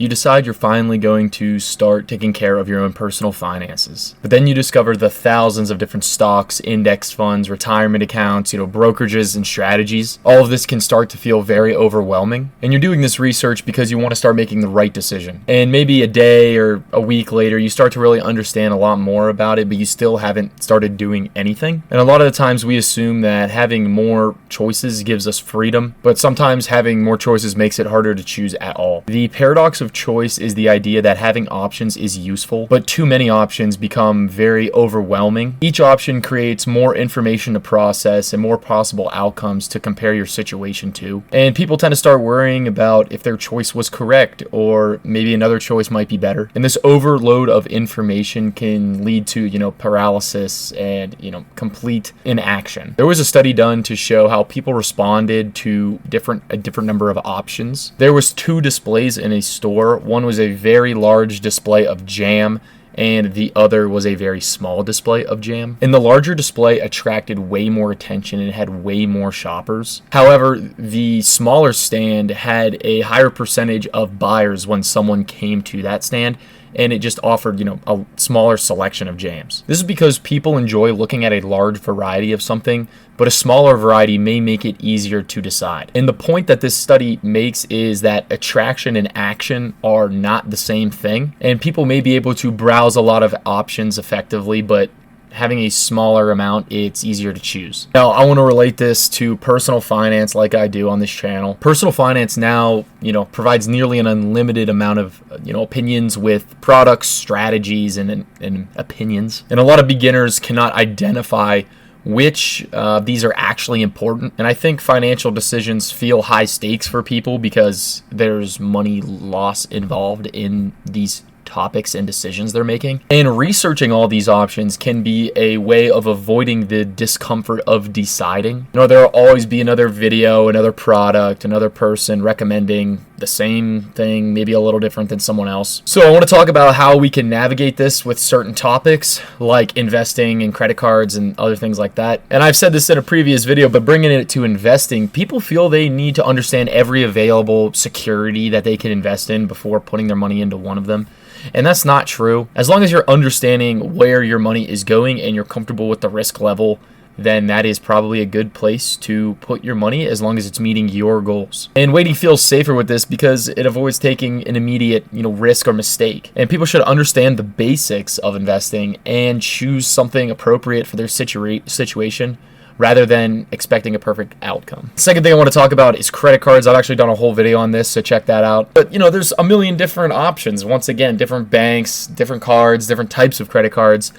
You decide you're finally going to start taking care of your own personal finances. But then you discover the thousands of different stocks, index funds, retirement accounts, brokerages and strategies. All of this can start to feel very overwhelming. And you're doing this research because you want to start making the right decision. And maybe a day or a week later, you start to really understand a lot more about it, but you still haven't started doing anything. And a lot of the times we assume that having more choices gives us freedom, but sometimes having more choices makes it harder to choose at all. The paradox of choice is the idea that having options is useful, but too many options become very overwhelming. Each option creates more information to process and more possible outcomes to compare your situation to. And people tend to start worrying about if their choice was correct or maybe another choice might be better. And this overload of information can lead to, paralysis and, complete inaction. There was a study done to show how people responded to a different number of options. There was 2 displays in a store. One was a very large display of jam, and the other was a very small display of jam. And the larger display attracted way more attention and had way more shoppers. However, the smaller stand had a higher percentage of buyers when someone came to that stand, and it just offered, a smaller selection of jams. This is because people enjoy looking at a large variety of something, but a smaller variety may make it easier to decide. And the point that this study makes is that attraction and action are not the same thing, and people may be able to browse a lot of options effectively, but having a smaller amount, it's easier to choose. Now, I want to relate this to personal finance like I do on this channel. Personal finance now, provides nearly an unlimited amount of, opinions with products, strategies, and opinions. And a lot of beginners cannot identify which these are actually important. And I think financial decisions feel high stakes for people because there's money loss involved in these topics and decisions they're making. And researching all these options can be a way of avoiding the discomfort of deciding. There'll always be another video, another product, another person recommending the same thing, maybe a little different than someone else. So I want to talk about how we can navigate this with certain topics like investing and credit cards and other things like that. And I've said this in a previous video, but bringing it to investing, people feel they need to understand every available security that they can invest in before putting their money into one of them. And that's not true. As long as you're understanding where your money is going and you're comfortable with the risk level, then that is probably a good place to put your money as long as it's meeting your goals. And waiting feels safer with this because it avoids taking an immediate, risk or mistake. And people should understand the basics of investing and choose something appropriate for their situation, rather than expecting a perfect outcome. Second thing I want to talk about is credit cards. I've actually done a whole video on this, so check that out. But there's a million different options. Once again, different banks, different cards, different types of credit cards.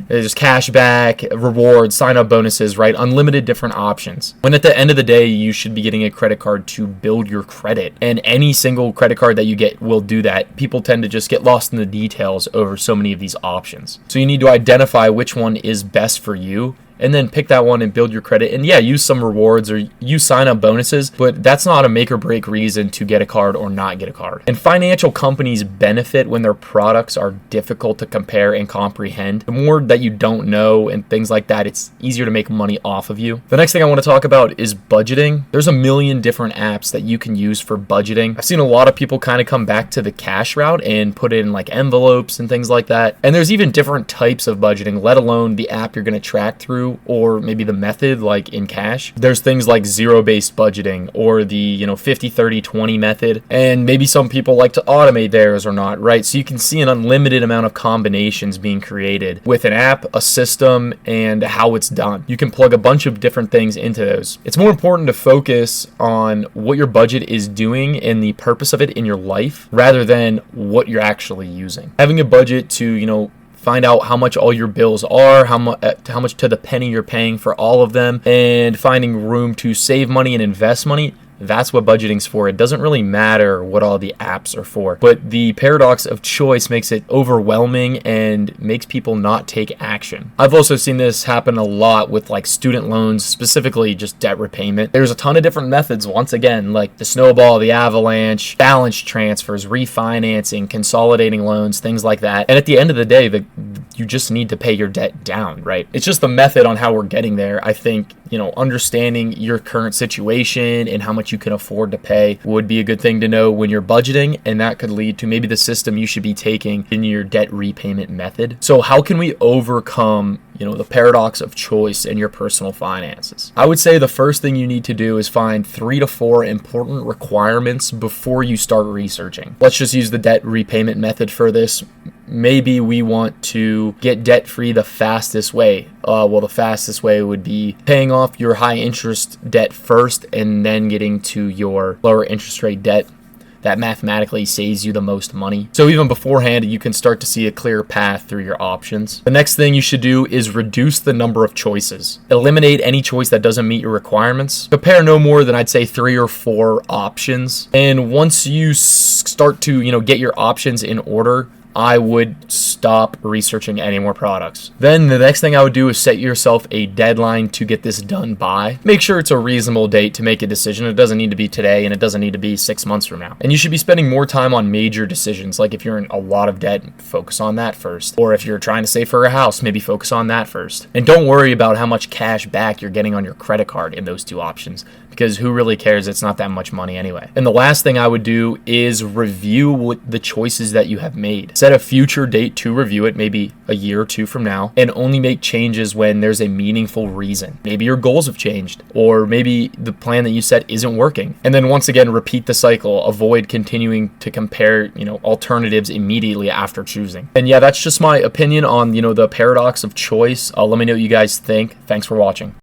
There's cash back, rewards, sign-up bonuses, right? Unlimited different options. When at the end of the day, you should be getting a credit card to build your credit. And any single credit card that you get will do that. People tend to just get lost in the details over so many of these options. So you need to identify which one is best for you, and then pick that one and build your credit. And yeah, use some rewards or use sign-up bonuses, but that's not a make or break reason to get a card or not get a card. And financial companies benefit when their products are difficult to compare and comprehend. The more that you don't know and things like that, it's easier to make money off of you. The next thing I want to talk about is budgeting. There's a million different apps that you can use for budgeting. I've seen a lot of people kind of come back to the cash route and put in like envelopes and things like that. And there's even different types of budgeting, let alone the app you're going to track through, or maybe the method like in cash. There's things like zero-based budgeting or the 50-30-20 method, and maybe some people like to automate theirs or not, right? So you can see an unlimited amount of combinations being created with an app, a system, and how it's done. You can plug a bunch of different things into those. It's more important to focus on what your budget is doing and the purpose of it in your life rather than what you're actually using. Having a budget to find out how much all your bills are, how much to the penny you're paying for all of them, and finding room to save money and invest money. That's what budgeting's for. It doesn't really matter what all the apps are for. But the paradox of choice makes it overwhelming and makes people not take action. I've also seen this happen a lot with like student loans, specifically just debt repayment. There's a ton of different methods, once again, like the snowball, the avalanche, balance transfers, refinancing, consolidating loans, things like that. And at the end of the day, the you just need to pay your debt down, right? It's just the method on how we're getting there. I think, understanding your current situation and how much you can afford to pay would be a good thing to know when you're budgeting, and that could lead to maybe the system you should be taking in your debt repayment method. So how can we overcome the paradox of choice in your personal finances? I would say the first thing you need to do is find 3 to 4 important requirements before you start researching. Let's just use the debt repayment method for this. Maybe we want to get debt free the fastest way. The fastest way would be paying off your high interest debt first and then getting to your lower interest rate debt. That mathematically saves you the most money. So even beforehand, you can start to see a clear path through your options. The next thing you should do is reduce the number of choices. Eliminate any choice that doesn't meet your requirements. Compare no more than, I'd say, 3 or 4 options. And once you start to, get your options in order, I would stop researching any more products. Then the next thing I would do is set yourself a deadline to get this done by. Make sure it's a reasonable date to make a decision. It doesn't need to be today, and it doesn't need to be 6 months from now. And you should be spending more time on major decisions. Like if you're in a lot of debt, focus on that first. Or if you're trying to save for a house, maybe focus on that first. And don't worry about how much cash back you're getting on your credit card in those 2 options, because who really cares? It's not that much money anyway. And the last thing I would do is review the choices that you have made. Set a future date to review it, maybe a year or 2 from now, and only make changes when there's a meaningful reason. Maybe your goals have changed, or maybe the plan that you set isn't working. And then once again, repeat the cycle. Avoid continuing to compare, alternatives immediately after choosing. And yeah, that's just my opinion on, the paradox of choice. Let me know what you guys think. Thanks for watching.